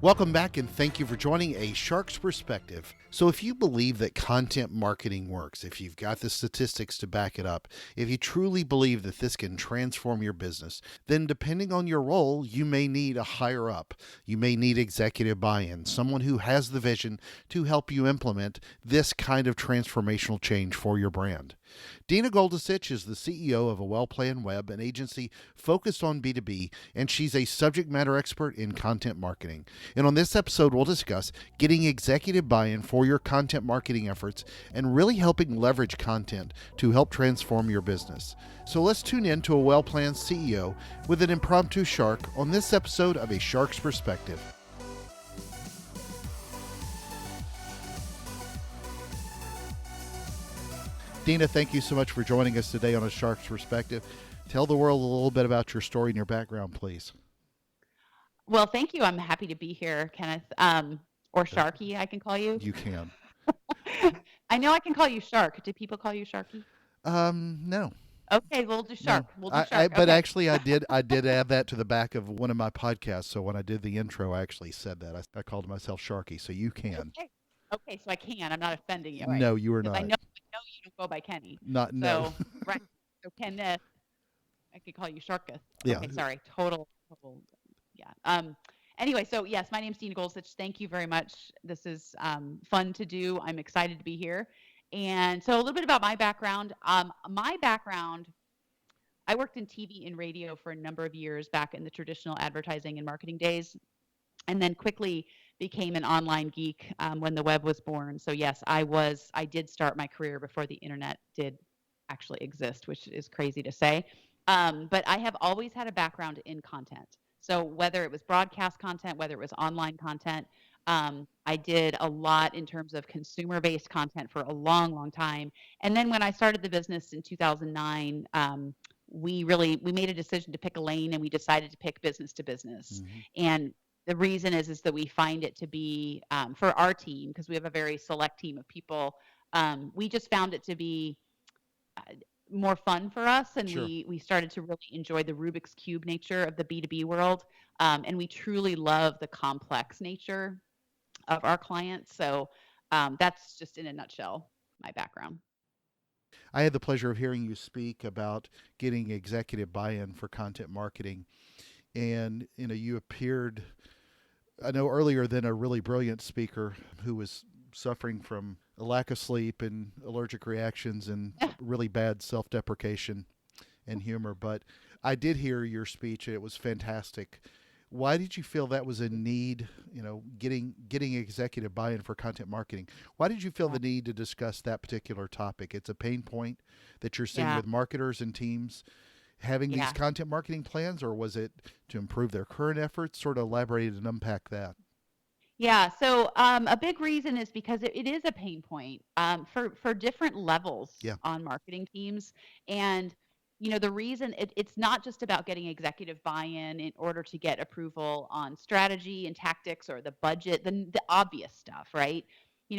Welcome back and thank you for joining A Shark's Perspective. So if you believe that content marketing works, if you've got the statistics to back it up, if you truly believe that this can transform your business, then depending on your role, you may need a higher up. You may need executive buy-in, someone who has the vision to help you implement this kind of transformational change for your brand. Deana Goldasich is the CEO of A Well-Planned Web, an agency focused on B2B, and she's a subject matter expert in content marketing. And on this episode, we'll discuss getting executive buy-in for your content marketing efforts and really helping leverage content to help transform your business. So let's tune in to A Well-Planned CEO with an impromptu shark on this episode of A Shark's Perspective. Deana, thank you so much for joining us today on A Shark's Perspective. Tell the world a little bit about your story and your background, please. Well, thank you. I'm happy to be here, Kenneth. Or Sharky, I can call you. You can. I know I can call you Shark. Do people call you Sharky? No. Okay, we'll do Shark. No. We'll do Shark. But okay. actually, I did add that to the back of one of my podcasts. So when I did the intro, I actually said that. I called myself Sharky, so you can. Okay, so I can. I'm not offending you. No, you are not. I know you don't go by Kenny. No. Right. So Kenneth, I could call you Sharkus. Yeah. Okay, sorry. Total. Yeah. Anyway, so yes, my name's Deana Goldasich. Thank you very much. This is fun to do. I'm excited to be here. And so a little bit about my background. My background, I worked in TV and radio for a number of years back in the traditional advertising and marketing days, and then quickly became an online geek when the web was born. So yes, I did start my career before the internet did actually exist, which is crazy to say. But I have always had a background in content. So whether it was broadcast content, whether it was online content, I did a lot in terms of consumer-based content for a long, long time. And then when I started the business in 2009, we made a decision to pick a lane, and we decided to pick business to business. Mm-hmm. And the reason is that we find it to be, for our team, because we have a very select team of people, we just found it to be more fun for us, and Sure. we started to really enjoy the Rubik's Cube nature of the B2B world, and we truly love the complex nature of our clients. So that's just in a nutshell my background. I had the pleasure of hearing you speak about getting executive buy-in for content marketing, and you appeared, I know, earlier than a really brilliant speaker who was suffering from a lack of sleep and allergic reactions and really bad self-deprecation and humor. But I did hear your speech, and it was fantastic. Why did you feel that was a need, getting executive buy-in for content marketing? Why did you feel the need to discuss that particular topic? It's a pain point that you're seeing with marketers and teams having these content marketing plans, or was it to improve their current efforts? Sort of elaborate and unpack that. Yeah, so a big reason is because it is a pain point for different levels on marketing teams. And, the reason it's not just about getting executive buy-in in order to get approval on strategy and tactics or the budget, the obvious stuff, right?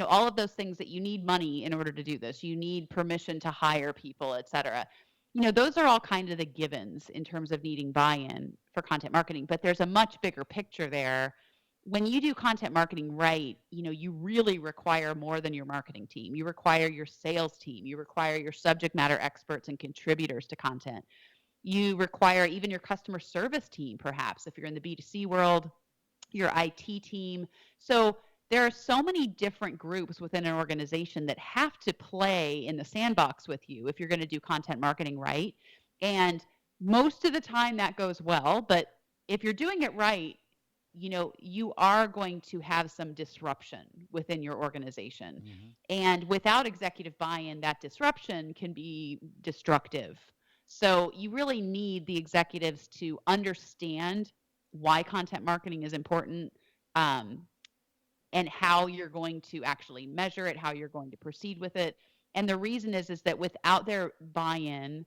All of those things that you need money in order to do this. You need permission to hire people, et cetera. Those are all kind of the givens in terms of needing buy-in for content marketing. But there's a much bigger picture there. When you do content marketing right, you really require more than your marketing team. You require your sales team. You require your subject matter experts and contributors to content. You require even your customer service team, perhaps, if you're in the B2C world, your IT team. So there are so many different groups within an organization that have to play in the sandbox with you if you're going to do content marketing right. And most of the time that goes well, but if you're doing it right, you are going to have some disruption within your organization. Mm-hmm. And without executive buy-in, that disruption can be destructive. So you really need the executives to understand why content marketing is important, and how you're going to actually measure it, how you're going to proceed with it. And the reason is that without their buy-in,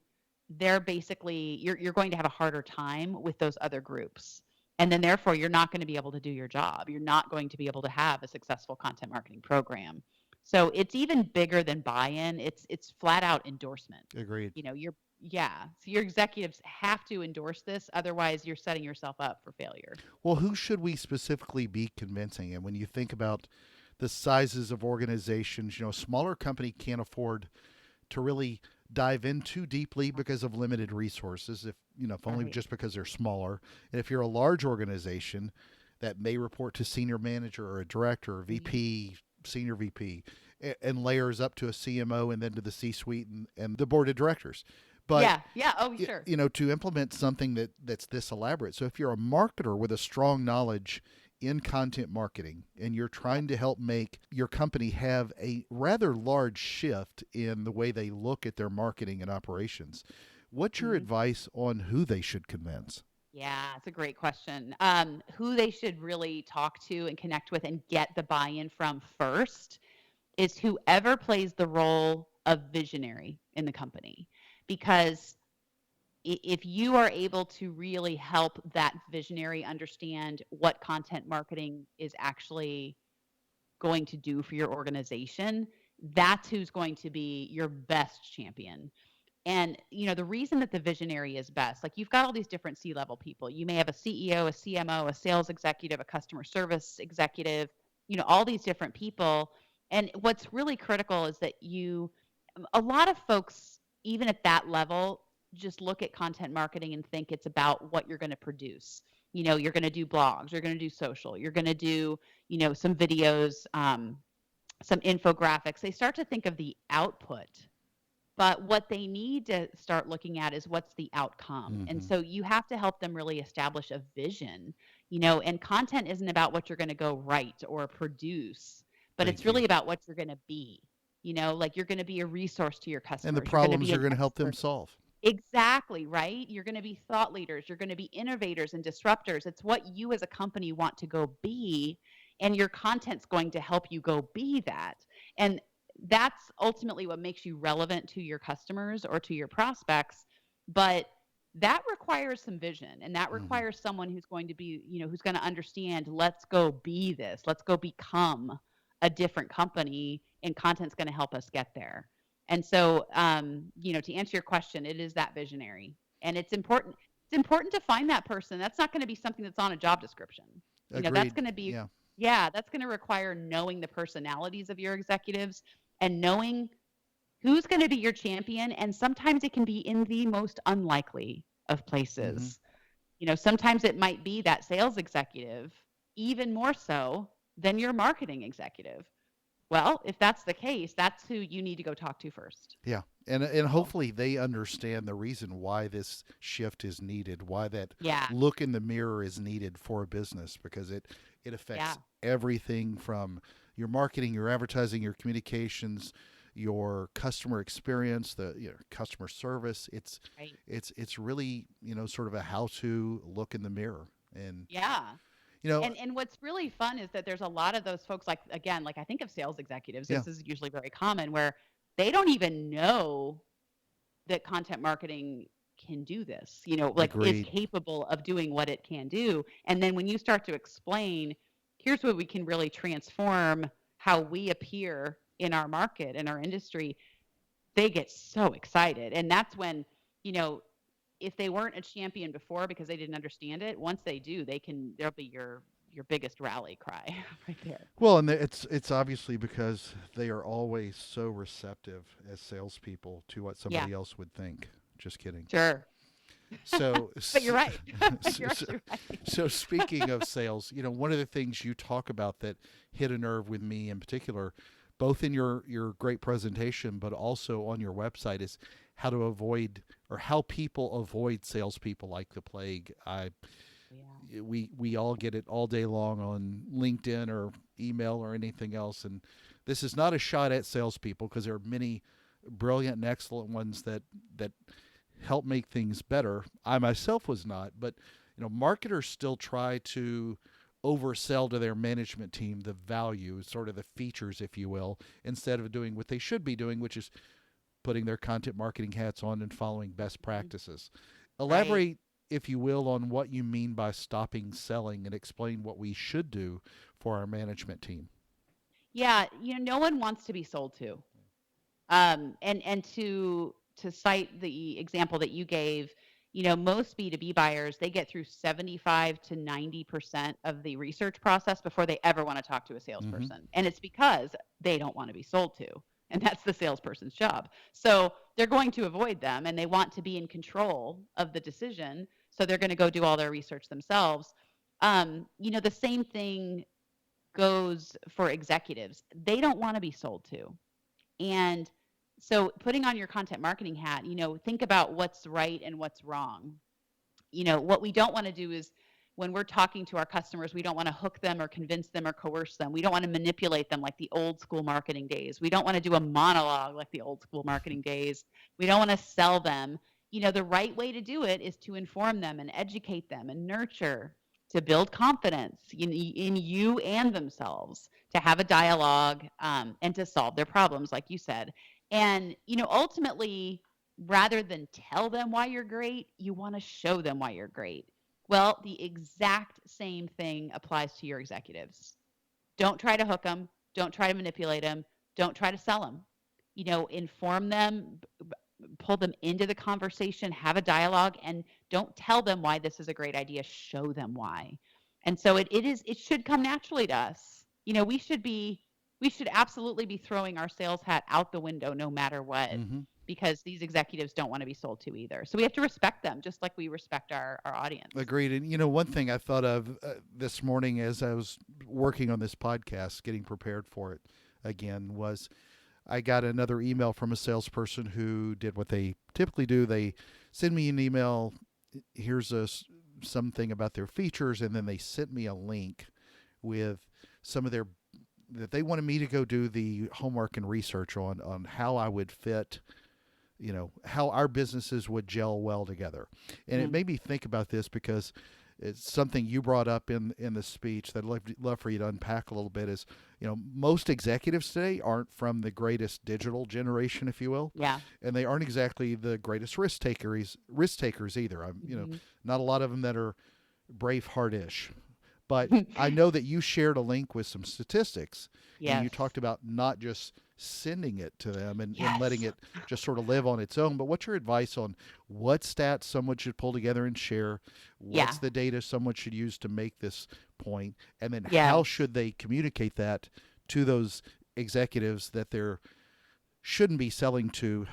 they're basically, you're going to have a harder time with those other groups. And then therefore, you're not going to be able to do your job. You're not going to be able to have a successful content marketing program. So it's even bigger than buy-in. It's flat out endorsement. Agreed. Yeah. So your executives have to endorse this. Otherwise, you're setting yourself up for failure. Well, who should we specifically be convincing? And when you think about the sizes of organizations, a smaller company can't afford to really dive in too deeply because of limited resources, if only Right. just because they're smaller. And if you're a large organization that may report to senior manager or a director or Mhm. VP, senior VP, and layers up to a CMO and then to the C-suite and the board of directors. But Yeah. Yeah. Oh, sure. to implement something that's this elaborate. So if you're a marketer with a strong knowledge in content marketing and you're Yep. trying to help make your company have a rather large shift in the way they look at their marketing and operations, what's your Mhm. advice on who they should convince? Yeah, it's a great question. Who they should really talk to and connect with and get the buy-in from first is whoever plays the role of visionary in the company. Because if you are able to really help that visionary understand what content marketing is actually going to do for your organization, that's who's going to be your best champion. And the reason that the visionary is best, like you've got all these different C-level people. You may have a CEO, a CMO, a sales executive, a customer service executive, all these different people. And what's really critical is that a lot of folks, even at that level, just look at content marketing and think it's about what you're going to produce. You're going to do blogs, you're going to do social, you're going to do, some videos, some infographics. They start to think of the output, but what they need to start looking at is what's the outcome. And Mm-hmm. so you have to help them really establish a vision, and content isn't about what you're going to go write or produce, but it's Thank you. really about what you're going to be. Like you're going to be a resource to your And the customers. You're going to problems be you're an going to help them expert. solve. Exactly, right? You're going to be thought leaders. You're going to be innovators and disruptors. It's what you as a company want to go be, and your content's going to help you go be that. And that's ultimately what makes you relevant to your customers or to your prospects. But that requires some vision, and that Mm-hmm. requires someone who's going to be, who's going to understand, let's go be this. Let's go become a different company, and content's going to help us get there. And so, to answer your question, it is that visionary, and it's important. It's important to find that person. That's not going to be something that's on a job description. That's Agreed. going to be, Yeah. yeah, that's going to require knowing the personalities of your executives and knowing who's going to be your champion. And sometimes it can be in the most unlikely of Mm-hmm. places. Sometimes it might be that sales executive, even more so than your marketing executive. Well, if that's the case, that's who you need to go talk to first. Yeah. And So, hopefully they understand the reason why this shift is needed, why that yeah, look in the mirror is needed for a business, because it yeah, affects everything from your marketing, your advertising, your communications, your customer experience, the customer service. It's right. it's it's really, sort of a how to look in the mirror. And Yeah. you know, And what's really fun is that there's a lot of those folks, like again, like I think of sales executives, yeah, this is usually very common where they don't even know that content marketing can do this, like is agreed. capable of doing what it can do. And then when you start to explain, here's where we can really transform how we appear in our market, in our industry, they get so excited. And that's when, you know, if they weren't a champion before because they didn't understand it, once they do, they'll be your biggest rally cry right there. Well, and it's obviously because they are always so receptive as salespeople to what Yeah, somebody else would think. Just kidding. sure. So, But you're right. so, You're so, actually right. so speaking of sales, one of the things you talk about that hit a nerve with me in particular, both in your great presentation, but also on your website, is how to avoid or how people avoid salespeople like the plague. Yeah. We all get it all day long on LinkedIn or email or anything else, and this is not a shot at salespeople because there are many brilliant and excellent ones that help make things better. I myself was not, but marketers still try to oversell to their management team the value, sort of the features, if you will, instead of doing what they should be doing, which is putting their content marketing hats on and following best Mhm. practices. Right. Elaborate, if you will, on what you mean by stopping selling and explain what we should do for our management team. Yeah, no one wants to be sold to. And to to cite the example that you gave, most B2B buyers, they get through 75 to 90% of the research process before they ever want to talk to a salesperson. And it's because they don't want to be sold to. And that's the salesperson's job. So they're going to avoid them and they want to be in control of the decision. So they're going to go do all their research themselves. The same thing goes for executives. They don't want to be sold to. And so putting on your content marketing hat, think about what's right and what's wrong. What we don't want to do is when we're talking to our customers, we don't want to hook them or convince them or coerce them. We don't want to manipulate them like the old school marketing days. We don't want to do a monologue like the old school marketing days. We don't want to sell them. The right way to do it is to inform them and educate them and nurture, to build confidence in you and themselves, to have a dialogue, and to solve their problems, like you said. And, ultimately, rather than tell them why you're great, you want to show them why you're great. Well, the exact same thing applies to your executives. Don't try to hook them. Don't try to manipulate them. Don't try to sell them. Inform them, pull them into the conversation, have a dialogue, and don't tell them why this is a great idea. Show them why. And so it should come naturally to us. We should absolutely be throwing our sales hat out the window no matter what. Because these executives don't want to be sold to either. So we have to respect them just like we respect our audience. Agreed. And, one thing I thought of this morning as I was working on this podcast, getting prepared for it again, was I got another email from a salesperson who did what they typically do. They send me an email, here's something about their features, and then they sent me a link with some of that they wanted me to go do the homework and research on how I would fit, how our businesses would gel well together. And it made me think about this because it's something you brought up in the speech that I'd love for you to unpack a little bit is, most executives today aren't from the greatest digital generation, if you will. Yeah. And they aren't exactly the greatest risk takers either. Not a lot of them that are Braveheart-ish. But I know that you shared a link with some statistics. Yes. And you talked about not just sending it to them and letting it just sort of live on its own. But what's your advice on what stats someone should pull together and share? What's the data someone should use to make this point? And then how should they communicate that to those executives that they're shouldn't be selling to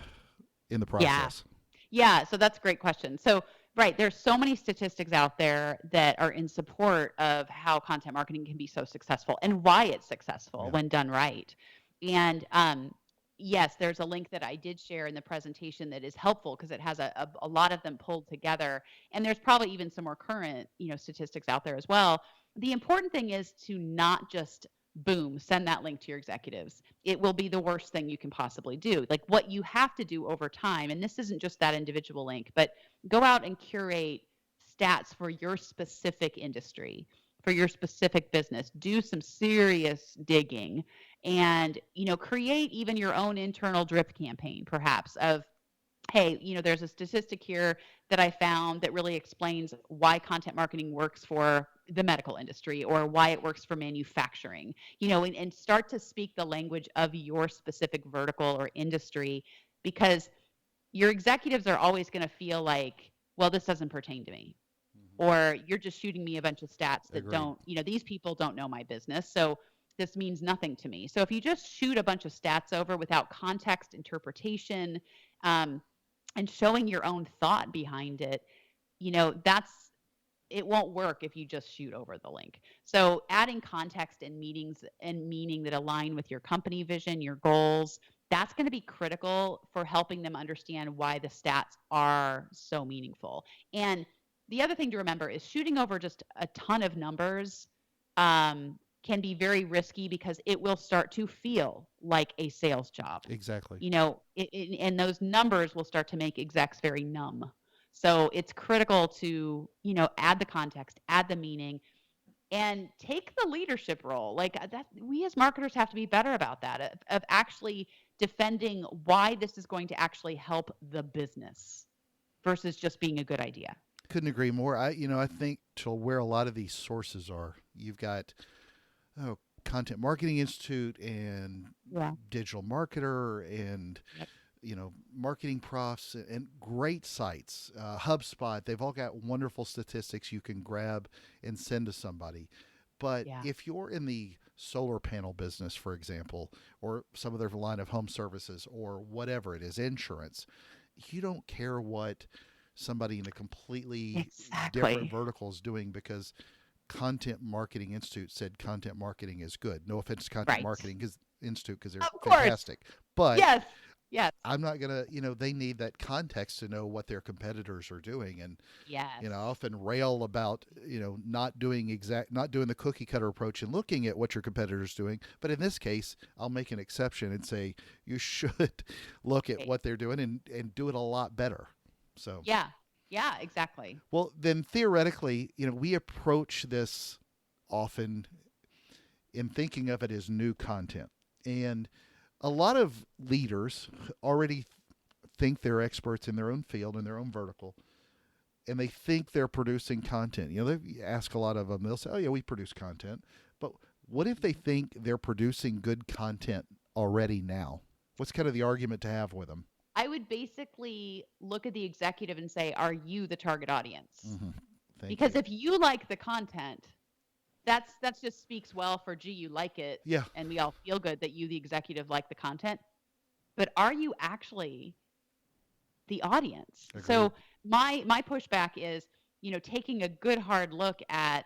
in the process? Yeah. So that's a great question. So right, there's so many statistics out there that are in support of how content marketing can be so successful and why it's successful when done right. And yes, there's a link that I did share in the presentation that is helpful because it has a lot of them pulled together. And there's probably even some more current, statistics out there as well. The important thing is to not just boom, send that link to your executives. It will be the worst thing you can possibly do. Like what you have to do over time, and this isn't just that individual link, but go out and curate stats for your specific industry, for your specific business. Do some serious digging and, create even your own internal drip campaign, perhaps, of, hey, there's a statistic here that I found that really explains why content marketing works for the medical industry or why it works for manufacturing, and start to speak the language of your specific vertical or industry, because your executives are always going to feel like, well, this doesn't pertain to me. Or you're just shooting me a bunch of stats that don't, these people don't know my business. So this means nothing to me. So if you just shoot a bunch of stats over without context, interpretation, and showing your own thought behind it, it won't work if you just shoot over the link. So adding context and meanings and meaning that align with your company vision, your goals, that's going to be critical for helping them understand why the stats are so meaningful. And the other thing to remember is shooting over just a ton of numbers can be very risky because it will start to feel like a sales job. Exactly. And those numbers will start to make execs very numb. So it's critical to, add the context, add the meaning, and take the leadership role. Like that, we as marketers have to be better about that, of actually defending why this is going to actually help the business versus just being a good idea. Couldn't agree more. I think to where a lot of these sources are, you've got Content Marketing Institute and Digital Marketer and marketing profs and great sites, HubSpot. They've all got wonderful statistics you can grab and send to somebody. But Yeah. if you're in the solar panel business, for example, or some other line of home services or whatever it is, insurance, you don't care what somebody in a completely different Exactly. vertical is doing because Content Marketing Institute said content marketing is good. No offense to Content Right. Marketing Institute because they're Of course. fantastic. But Yes. Yes. I'm not going to, they need that context to know what their competitors are doing. And, I Yes. often rail about, not doing the cookie cutter approach and looking at what your competitor's doing. But in this case, I'll make an exception and say you should look at Right. what they're doing and do it a lot better. So, Yeah. Yeah, exactly. well, then theoretically, we approach this often in thinking of it as new content. And a lot of leaders already think they're experts in their own field, in their own vertical, and they think they're producing content. They ask a lot of them, they'll say, oh, yeah, we produce content. But what if they think they're producing good content already now? What's kind of the argument to have with them? I would basically look at the executive and say, are you the target audience? Mm-hmm. Thank Because you. if you like the content, that's just speaks well for, gee, you like it, Yeah. and we all feel good that you, the executive, like the content. But are you actually the audience? Agreed. So my pushback is, taking a good hard look at,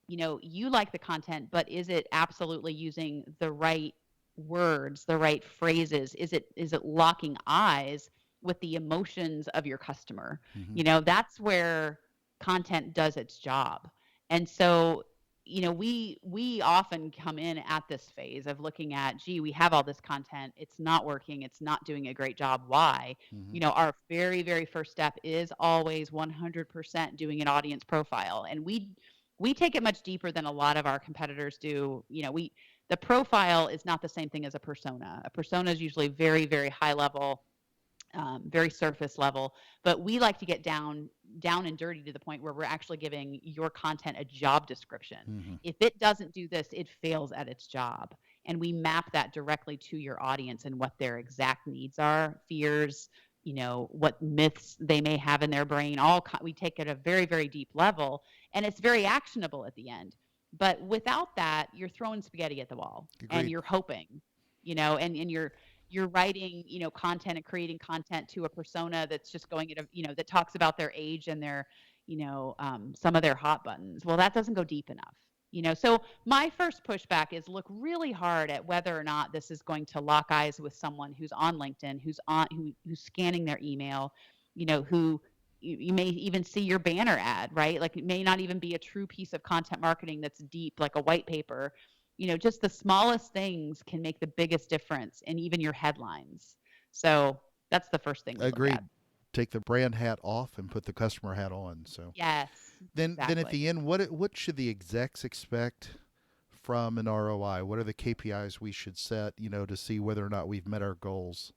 you like the content, but is it absolutely using the right words, the right phrases? Is it locking eyes with the emotions of your customer? Mm-hmm. That's where content does its job. And so, we often come in at this phase of looking at, gee, we have all this content, it's not working, it's not doing a great job. Why? Mm-hmm. Our very, very first step is always 100% doing an audience profile. And we take it much deeper than a lot of our competitors do. The profile is not the same thing as a persona. A persona is usually very, very high level, very surface level, but we like to get down and dirty to the point where we're actually giving your content a job description. Mm-hmm. If it doesn't do this, it fails at its job. And we map that directly to your audience and what their exact needs are, fears, what myths they may have in their brain. We take it at a very, very deep level, and it's very actionable at the end. But without that, you're throwing spaghetti at the wall. Agreed. And you're hoping, and you're writing, content and creating content to a persona that's just going at that talks about their age and their, some of their hot buttons. Well, that doesn't go deep enough. So my first pushback is look really hard at whether or not this is going to lock eyes with someone who's on LinkedIn, who's scanning their email, who you may even see your banner ad, right? Like it may not even be a true piece of content marketing that's deep, like a white paper. Just the smallest things can make the biggest difference in even your headlines. So that's the first thing we look Agreed. at. Take the brand hat off and put the customer hat on. So Yes, then at exactly. the end, what should the execs expect from an ROI? What are the KPIs we should set, to see whether or not we've met our goals?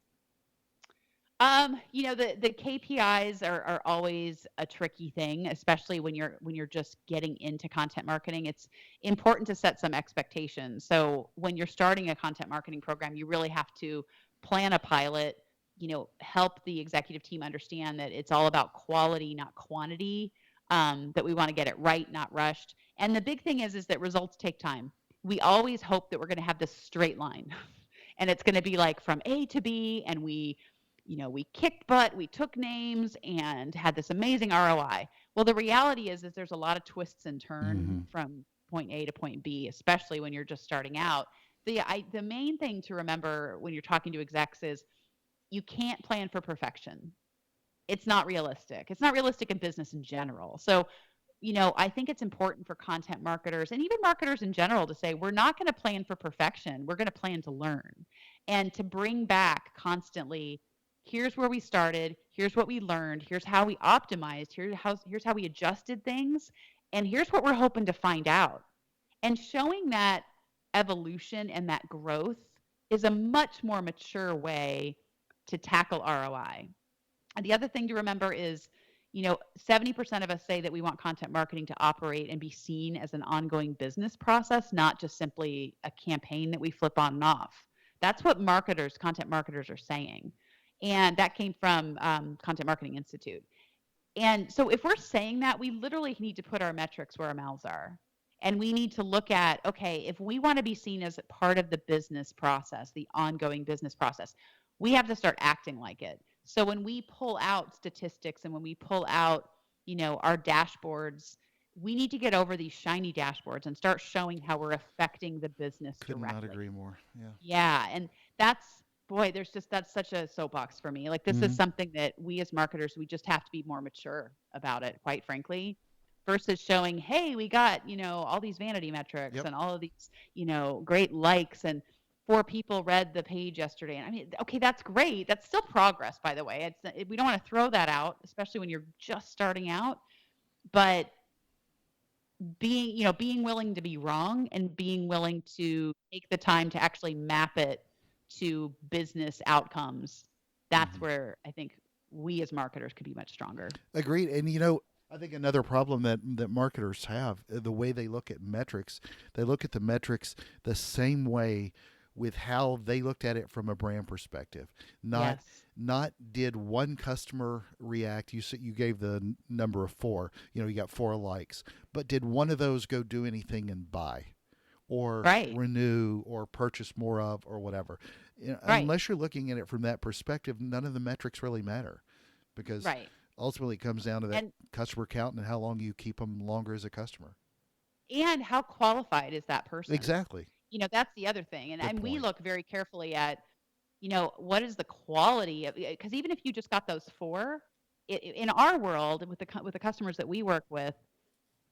The KPIs are always a tricky thing, especially when you're just getting into content marketing. It's important to set some expectations. So when you're starting a content marketing program, you really have to plan a pilot, help the executive team understand that it's all about quality, not quantity, that we want to get it right, not rushed. And the big thing is that results take time. We always hope that we're going to have this straight line and it's going to be like from A to B, and we kicked butt, we took names and had this amazing ROI. Well, the reality is there's a lot of twists and turns from point A to point B, especially when you're just starting out. The main thing to remember when you're talking to execs is you can't plan for perfection. It's not realistic. It's not realistic in business in general. So, I think it's important for content marketers and even marketers in general to say, we're not going to plan for perfection. We're going to plan to learn and to bring back constantly. Here's where we started. Here's what we learned. Here's how we optimized. Here's how we adjusted things. And here's what we're hoping to find out. And showing that evolution and that growth is a much more mature way to tackle ROI. And the other thing to remember is, 70% of us say that we want content marketing to operate and be seen as an ongoing business process, not just simply a campaign that we flip on and off. That's what content marketers are saying. And that came from Content Marketing Institute. And so if we're saying that, we literally need to put our metrics where our mouths are. And we need to look at, okay, if we want to be seen as part of the business process, the ongoing business process, we have to start acting like it. So when we pull out statistics and when we pull out, our dashboards, we need to get over these shiny dashboards and start showing how we're affecting the business Could not directly. agree more. Yeah. Yeah, and boy, that's such a soapbox for me. Like this is something that we as marketers, we just have to be more mature about it, quite frankly, versus showing, hey, we got, all these vanity metrics Yep. and all of these, great likes and 4 people read the page yesterday. And I mean, okay, that's great. That's still progress, by the way. We don't want to throw that out, especially when you're just starting out. But being willing to be wrong and being willing to take the time to actually map it to business outcomes, that's where I think we as marketers could be much stronger. Agreed. And I think another problem that marketers have, the way they look at metrics, they look at the metrics the same way with how they looked at it from a brand perspective. Not Yes. not did one customer react. You gave the number of 4. You got 4 likes, but did one of those go do anything and buy, or Right. renew, or purchase more of, or whatever? Right. Unless you're looking at it from that perspective, none of the metrics really matter, because Right. ultimately it comes down to that And customer count and how long you keep them longer as a customer. how qualified is that person? Exactly. That's the other thing. And Good and we point. look very carefully at, what is the quality of, because even if you just got those 4, in our world with the customers that we work with,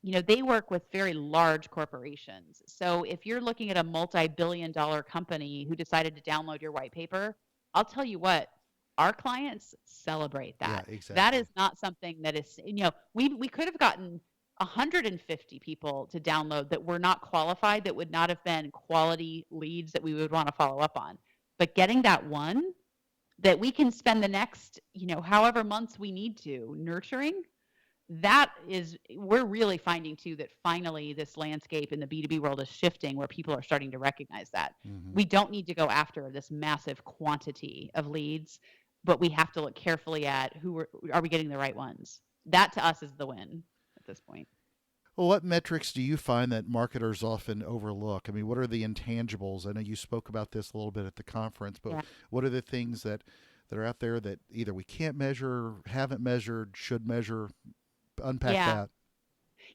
they work with very large corporations. So if you're looking at a multi-billion-dollar company who decided to download your white paper, I'll tell you what, our clients celebrate Yeah, that. That exactly. is not something that is, we could have gotten 150 people to download that were not qualified, that would not have been quality leads that we would want to follow up on. But getting that one that we can spend the next, however months we need to nurturing, we're really finding too that finally this landscape in the B2B world is shifting where people are starting to recognize that. We don't need to go after this massive quantity of leads, but we have to look carefully at are we getting the right ones? That to us is the win at this point. Well, what metrics do you find that marketers often overlook? I mean, what are the intangibles? I know you spoke about this a little bit at the conference, but Yeah. what are the things that are out there that either we can't measure, haven't measured, should measure? Unpack Yeah. that.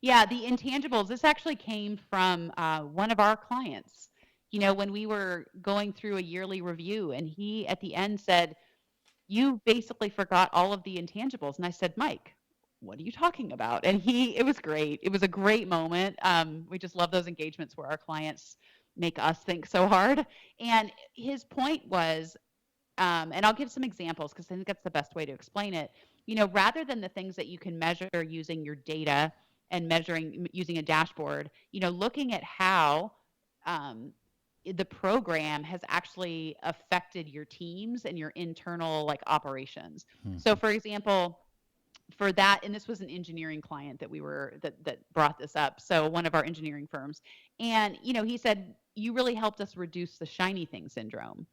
Yeah, the intangibles, this actually came from one of our clients. When we were going through a yearly review, and he at the end said, you basically forgot all of the intangibles. And I said, Mike, what are you talking about? And it was great. It was a great moment. We just love those engagements where our clients make us think so hard. And his point was, and I'll give some examples because I think that's the best way to explain it. Rather than the things that you can measure using your data and measuring using a dashboard, looking at how um, the program has actually affected your teams and your internal like operations. So, for example, for that, and this was an engineering client that brought this up. So one of our engineering firms, and he said, you really helped us reduce the shiny thing syndrome.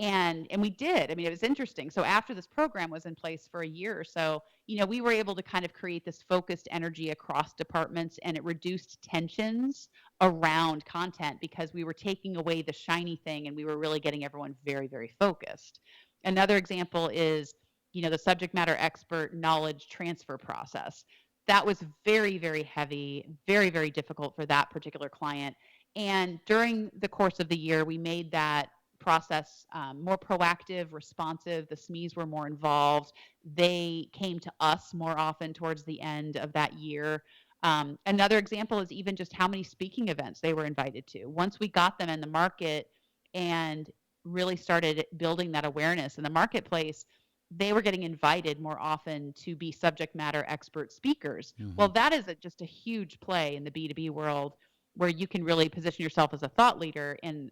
And we did. I mean, it was interesting. So after this program was in place for a year or so, we were able to kind of create this focused energy across departments, and it reduced tensions around content because we were taking away the shiny thing and we were really getting everyone very, very focused. Another example is, the subject matter expert knowledge transfer process. That was very, very heavy, very, very difficult for that particular client. And during the course of the year, we made that process more proactive, responsive. The SMEs were more involved. They came to us more often towards the end of that year. Another example is even just how many speaking events they were invited to. Once we got them in the market and really started building that awareness in the marketplace, they were getting invited more often to be subject matter expert speakers. Well, that is just a huge play in the B2B world where you can really position yourself as a thought leader and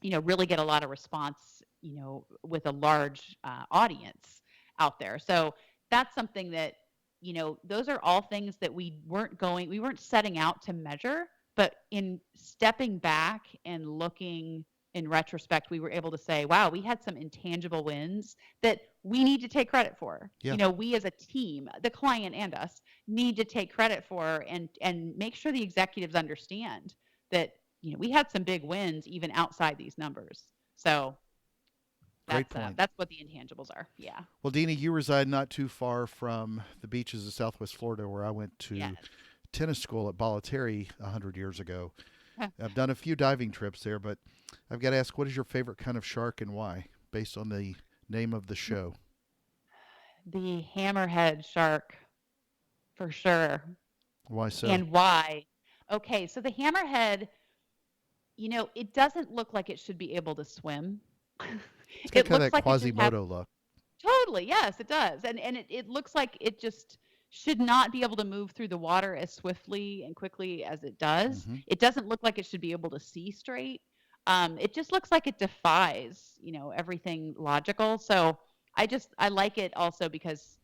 really get a lot of response, with a large audience out there. So that's something that, those are all things that we weren't setting out to measure, but in stepping back and looking in retrospect, we were able to say, wow, we had some intangible wins that we need to take credit for. Yeah. We as a team, the client and us, need to take credit for and make sure the executives understand that, we had some big wins even outside these numbers. So Great point. That's what the intangibles are. Yeah. Well, Deana, you reside not too far from the beaches of Southwest Florida, where I went to tennis school at Bollettieri 100 years ago. I've done a few diving trips there, but I've got to ask, what is your favorite kind of shark and why, based on the name of the show? The hammerhead shark, for sure. Why so? And why? Okay, so the hammerhead, it doesn't look like it should be able to swim. It's got It kind of looks that like it should have Quasimodo look. totally, yes, it does. And it looks like it just should not be able to move through the water as swiftly and quickly as it does. Mm-hmm. It doesn't look like it should be able to see straight. It just looks like it defies, everything logical. So I like it also because,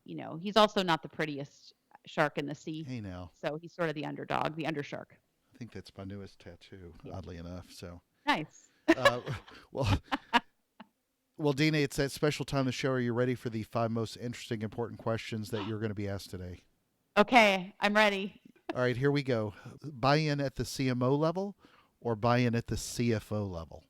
he's also not the prettiest shark in the sea. Hey now. So he's sort of the underdog, the undershark. I think that's my newest tattoo, oddly enough. So nice. Well, well, Deana, it's that special time of the show. Are you ready for the 5 most interesting, important questions that you're going to be asked today? Okay, I'm ready. All right, here we go. Buy-in at the CMO level or buy-in at the CFO level?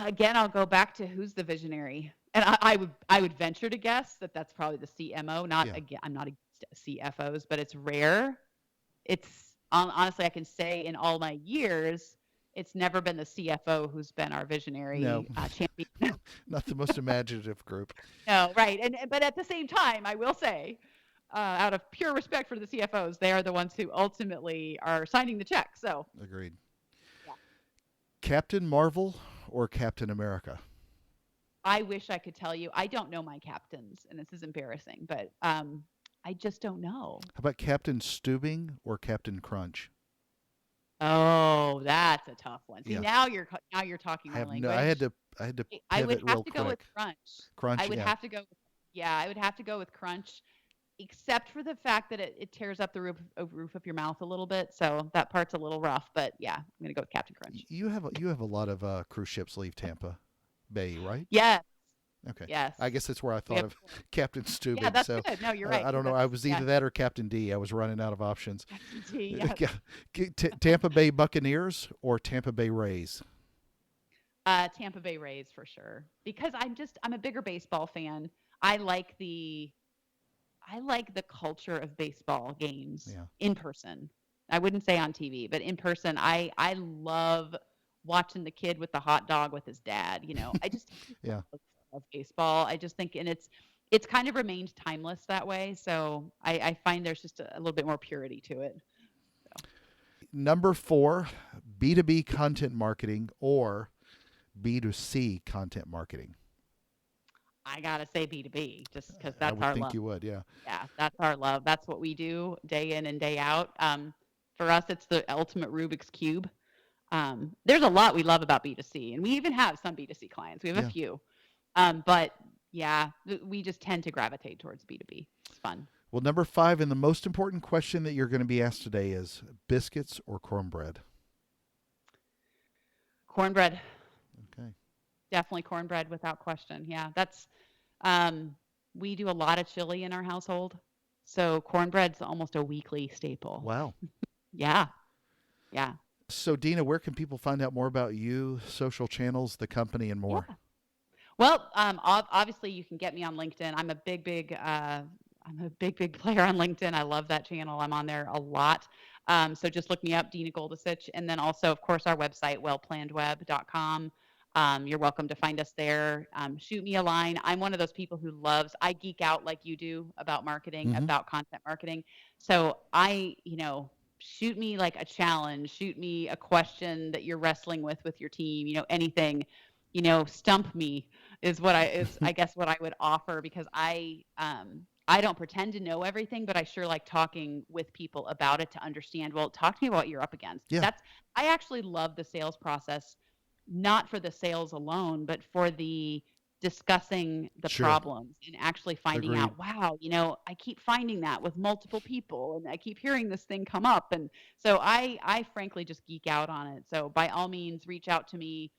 Again, I'll go back to who's the visionary, and I would venture to guess that that's probably the CMO. Again, I'm not against CFOs, but it's rare. It's honestly, I can say in all my years, it's never been the CFO who's been our visionary champion. Not the most imaginative group. No, right. But at the same time, I will say, out of pure respect for the CFOs, they are the ones who ultimately are signing the check. So agreed. Yeah. Captain Marvel or Captain America? I wish I could tell you. I don't know my captains, and this is embarrassing, but I just don't know. How about Captain Stubing or Captain Crunch? Oh, that's a tough one. See, now you're talking my language. I had to I would have to quick. go with Crunch. Crunch. I would have to go. I would have to go with Crunch, except for the fact that it tears up the roof of your mouth a little bit. So that part's a little rough. But yeah, I'm gonna go with Captain Crunch. You have a lot of cruise ships leave Tampa Bay, right? Yes. Okay. Yes. I guess that's where I thought of Captain Stubing. Yeah, that's good. No, you're right. I don't know. I was either that or Captain D. I was running out of options. Captain D, yes. Tampa Bay Buccaneers or Tampa Bay Rays? Tampa Bay Rays for sure. Because I'm a bigger baseball fan. I like the culture of baseball games in person. I wouldn't say on TV, but in person. I love watching the kid with the hot dog with his dad. I just love baseball. I just think, and it's kind of remained timeless that way. So I find there's just a little bit more purity to it. So. Number 4, B2B content marketing or B2C content marketing? I gotta say B2B, just because that's our love. I would think you would, yeah. Yeah, that's our love. That's what we do day in and day out. For us, it's the ultimate Rubik's Cube. There's a lot we love about B2C, and we even have some B2C clients. We have a few. But yeah, we just tend to gravitate towards B2B. It's fun. Well, number 5, and the most important question that you're going to be asked today is biscuits or cornbread? Cornbread. Okay. Definitely cornbread without question. Yeah, that's, we do a lot of chili in our household. So cornbread's almost a weekly staple. Wow. Yeah. Yeah. So Deana, where can people find out more about you, social channels, the company, and more? Yeah. Well, obviously you can get me on LinkedIn. I'm a big player on LinkedIn. I love that channel. I'm on there a lot. So just look me up, Deana Goldasich. And then also, of course, our website, wellplannedweb.com. You're welcome to find us there. Shoot me a line. I'm one of those people who I geek out like you do about marketing, about content marketing. So shoot me like a challenge, shoot me a question that you're wrestling with your team, anything, stump me is I guess what I would offer, because I don't pretend to know everything, but I sure like talking with people about it to understand, well, talk to me about what you're up against. Yeah. I actually love the sales process, not for the sales alone, but for the discussing the Sure. problems and actually finding Agreed. out, wow, I keep finding that with multiple people and I keep hearing this thing come up. And so I frankly just geek out on it. So by all means, reach out to me,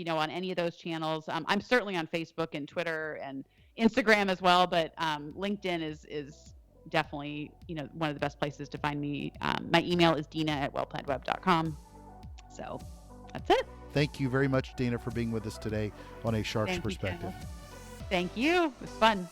on any of those channels. I'm certainly on Facebook and Twitter and Instagram as well, but LinkedIn is definitely, one of the best places to find me. My email is Deana@wellplannedweb.com. So that's it. Thank you very much, Deana, for being with us today on A Shark's Thank you, Perspective. Kenneth. Thank you. It was fun.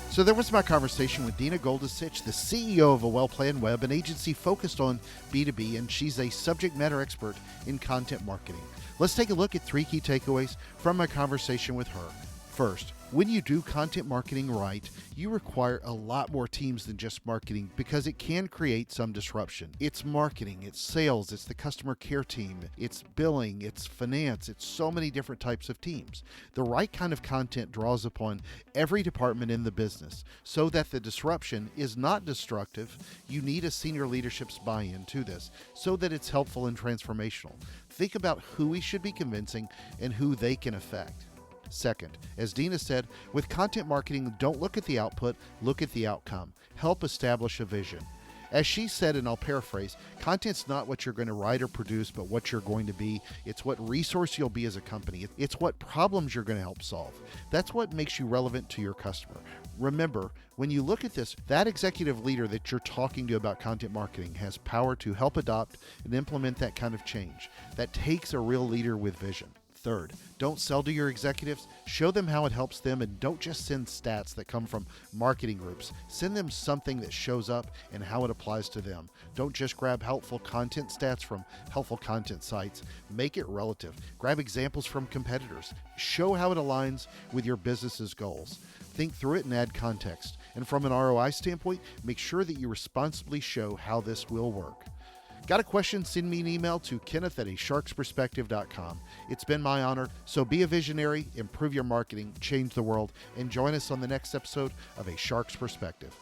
So there was my conversation with Deana Goldasich, the CEO of A Well-Planned Web, an agency focused on B2B, and she's a subject matter expert in content marketing. Let's take a look at 3 key takeaways from my conversation with her. First, when you do content marketing right, you require a lot more teams than just marketing because it can create some disruption. It's marketing, it's sales, it's the customer care team, it's billing, it's finance, it's so many different types of teams. The right kind of content draws upon every department in the business so that the disruption is not destructive. You need a senior leadership's buy-in to this so that it's helpful and transformational. Think about who we should be convincing and who they can affect. Second, as Deana said, with content marketing, don't look at the output, look at the outcome. Help establish a vision. As she said, and I'll paraphrase, content's not what you're going to write or produce, but what you're going to be. It's what resource you'll be as a company. It's what problems you're going to help solve. That's what makes you relevant to your customer. Remember, when you look at this, that executive leader that you're talking to about content marketing has power to help adopt and implement that kind of change. That takes a real leader with vision. Third, don't sell to your executives. Show them how it helps them, and don't just send stats that come from marketing groups. Send them something that shows up and how it applies to them. Don't just grab helpful content stats from helpful content sites. Make it relative. Grab examples from competitors. Show how it aligns with your business's goals. Think through it and add context. And from an ROI standpoint, make sure that you responsibly show how this will work. Got a question? Send me an email to kenneth@asharksperspective.com. It's been my honor. So be a visionary, improve your marketing, change the world, and join us on the next episode of A Shark's Perspective.